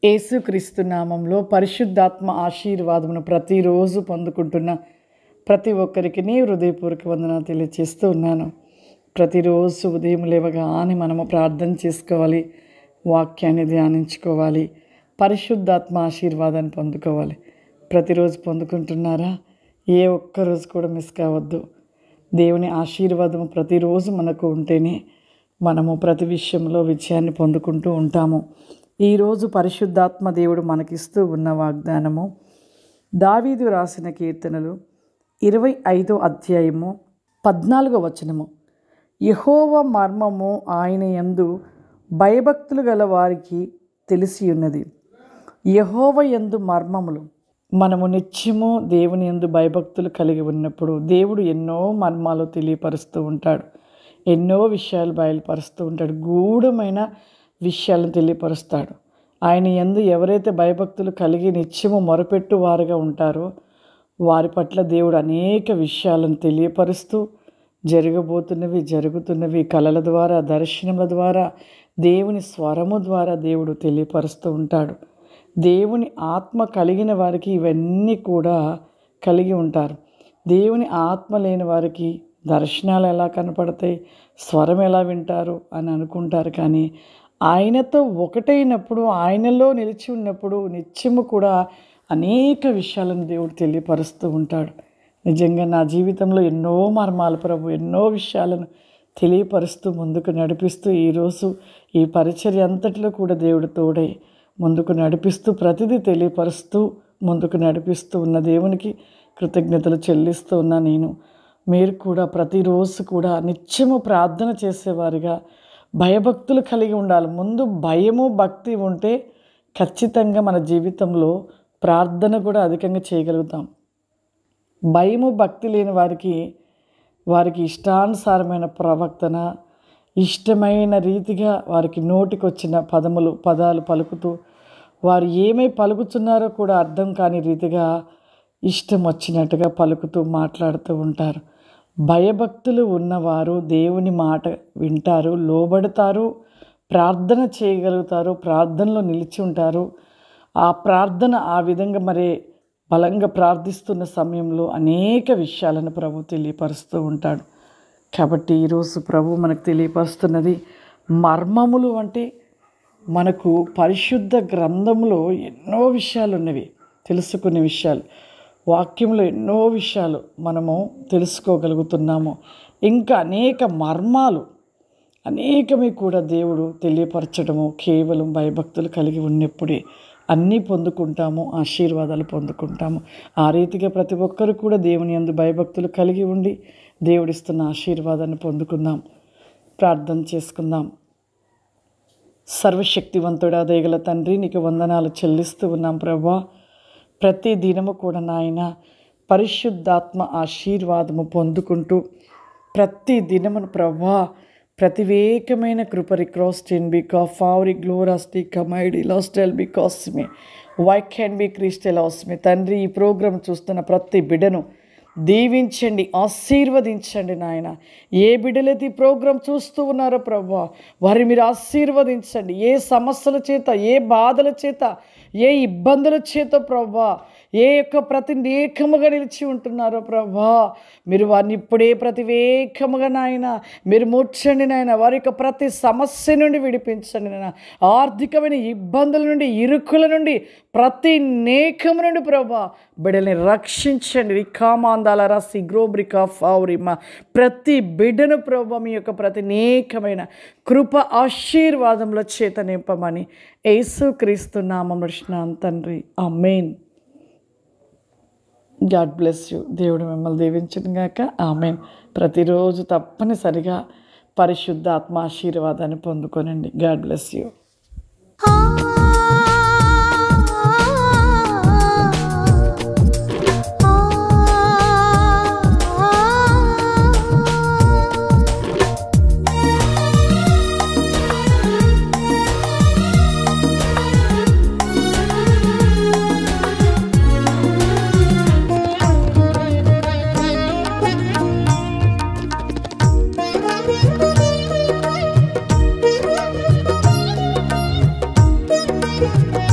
యేసుక్రీస్తు నామంలో పరిశుద్ధాత్మ ఆశీర్వాదమును ప్రతిరోజు పొందుకుంటున్న ప్రతి ఒక్కరికి హృదయపూర్వక వందనాలు తెలియజేస్తూ ఉన్నాను. ప్రతిరోజు ఉదయం లేవగానే మనము ప్రార్థన చేసుకోవాలి, వాక్యాన్ని ధ్యానించుకోవాలి, పరిశుద్ధాత్మ ఆశీర్వాదాన్ని పొందుకోవాలి. ప్రతిరోజు పొందుకుంటున్నారా? ఏ ఒక్కరోజు కూడా మిస్ కావద్దు. దేవుని ఆశీర్వాదము ప్రతిరోజు మనకు ఉంటేనే మనము ప్రతి విషయంలో విజయాన్ని పొందుకుంటూ ఉంటాము. ఈరోజు పరిశుద్ధాత్మ దేవుడు మనకిస్తూ ఉన్న వాగ్దానము దావీదు రాసిన కీర్తనలు 25వ అధ్యాయము 14వ వచనము. యెహోవా మర్మము ఆయన యందు భయభక్తులు గల వారికి తెలిసి ఉన్నది. యెహోవా యందు మర్మములు. మనము నిత్యము దేవుని యందు భయభక్తులు కలిగి ఉన్నప్పుడు దేవుడు ఎన్నో మర్మాలు తెలియపరుస్తూ ఉంటాడు, ఎన్నో విషయాలు బయలుపరుస్తూ ఉంటాడు, గూఢమైన విషయాలను తెలియపరుస్తాడు. ఆయన యందు ఎవరైతే భయభక్తులు కలిగి నిత్యము మొరపెట్టు వారుగా ఉంటారో వారి పట్ల దేవుడు అనేక విషయాలను తెలియపరుస్తూ జరుగుతున్నవి కళల ద్వారా, దర్శనముల ద్వారా, దేవుని స్వరము ద్వారా దేవుడు తెలియపరుస్తూ ఉంటాడు. దేవుని ఆత్మ కలిగిన వారికి ఇవన్నీ కూడా కలిగి ఉంటారు. దేవుని ఆత్మ లేని వారికి దర్శనాలు ఎలా కనపడతాయి, స్వరం ఎలా వింటారు అని అనుకుంటారు. కానీ ఆయనతో ఒకటైనప్పుడు, ఆయనలో నిలిచి ఉన్నప్పుడు నిత్యము కూడా అనేక విషయాలను దేవుడు తెలియపరుస్తూ ఉంటాడు. నిజంగా నా జీవితంలో ఎన్నో మర్మాలు ప్రభు ఎన్నో విషయాలను తెలియపరుస్తూ ముందుకు నడిపిస్తూ ఈరోజు ఈ పరిచర్య అంతటిలో కూడా దేవుడు తోడై ముందుకు నడిపిస్తూ ప్రతిదీ తెలియపరుస్తూ ముందుకు నడిపిస్తూ ఉన్న దేవునికి కృతజ్ఞతలు చెల్లిస్తూ ఉన్నా నేను. మీరు కూడా ప్రతిరోజు కూడా నిత్యము ప్రార్థన చేసేవారిగా భయభక్తులు కలిగి ఉండాలి. ముందు భయము భక్తి ఉంటే ఖచ్చితంగా మన జీవితంలో ప్రార్థన కూడా అధికంగా చేయగలుగుతాం. భయము భక్తి లేని వారికి ఇష్టానుసారమైన ప్రవర్తన, ఇష్టమైన రీతిగా వారికి నోటికొచ్చిన పదాలు పలుకుతూ వారు ఏమై పలుకుతున్నారో కూడా అర్థం కాని రీతిగా ఇష్టం వచ్చినట్టుగా పలుకుతూ మాట్లాడుతూ ఉంటారు. భయభక్తులు ఉన్నవారు దేవుని మాట వింటారు, లోబడతారు, ప్రార్థన చేయగలుగుతారు, ప్రార్థనలో నిలిచి ఉంటారు. ఆ ప్రార్థన ఆ విధంగా బలంగా ప్రార్థిస్తున్న సమయంలో అనేక విషయాలను ప్రభు తెలియపరుస్తూ ఉంటాడు. కాబట్టి ఈరోజు ప్రభు మనకు తెలియపరుస్తున్నది మర్మములు. అంటే మనకు పరిశుద్ధ గ్రంథంలో ఎన్నో విషయాలు ఉన్నవి, తెలుసుకునే విషయాలు, వాక్యంలో ఎన్నో విషయాలు మనము తెలుసుకోగలుగుతున్నాము. ఇంకా అనేక మర్మాలు అనేకమే కూడా దేవుడు తెలియపరచడము కేవలం భయభక్తులు కలిగి ఉన్నప్పుడే అన్నీ పొందుకుంటాము, ఆశీర్వాదాలు పొందుకుంటాము. ఆ రీతిగా ప్రతి ఒక్కరు కూడా దేవుని యందు భయభక్తులు కలిగి ఉండి దేవుడిస్తున్న ఆశీర్వాదాన్ని పొందుకుందాం. ప్రార్థన చేసుకుందాం. సర్వశక్తివంతుడా దయగల తండ్రి, నీకు వందనాలు చెల్లిస్తూ ఉన్నాం ప్రభా. ప్రతి దినము కూడా నాయన పరిశుద్ధాత్మ ఆశీర్వాదము పొందుకుంటూ ప్రతి దినమును ప్రభా ప్రతివేకమైన కృప రిక్రాస్ట్ ఇన్ బికాస్ ఫావరి గ్లోరాస్టి కమైడి లాస్టెల్ బికాస్ మీ వై క్యాన్ బి క్రిస్టెలాస్ మీ. తండ్రి, ఈ ప్రోగ్రాం చూస్తున్న ప్రతి బిడ్డను దీవించండి, ఆశీర్వదించండి నాయన. ఏ బిడ్డలైతే ఈ ప్రోగ్రాం చూస్తూ ఉన్నారో ప్రభా వారి మీరు ఆశీర్వదించండి. ఏ సమస్యల చేత, ఏ బాధల చేత, ఏ ఇబ్బందుల చేత ప్రభా ఏ యొక్క ప్రతివేకముగా నిలిచి ఉంటున్నారో ప్రభా మీరు వారిని ఇప్పుడే ప్రతివేకముగా నాయన మీరు ముట్టండి నాయన. వారి యొక్క ప్రతి సమస్య నుండి విడిపించండి నాయన. ఆర్థికమైన ఇబ్బందుల నుండి, ఇరుకుల నుండి, ప్రతి నేకము నుండి ప్రభా బిడ్డల్ని రక్షించండి. రికామాందాల రాసి గ్రోబ్రికా ఫావురిమా ప్రతి బిడ్డను ప్రభా మీ యొక్క ప్రతి నేకమైన కృప ఆశీర్వాదముల చేత నింపమని యేసుక్రీస్తు నామమున తండ్రి, ఆమేన్. God bless you. దేవుడు మిమ్మల్ని దీవించును గాక. ఆమేన్. ప్రతిరోజు తప్పనిసరిగా పరిశుద్ధ ఆత్మ ఆశీర్వాదాన్ని పొందుకోనండి. God bless you. Thank you.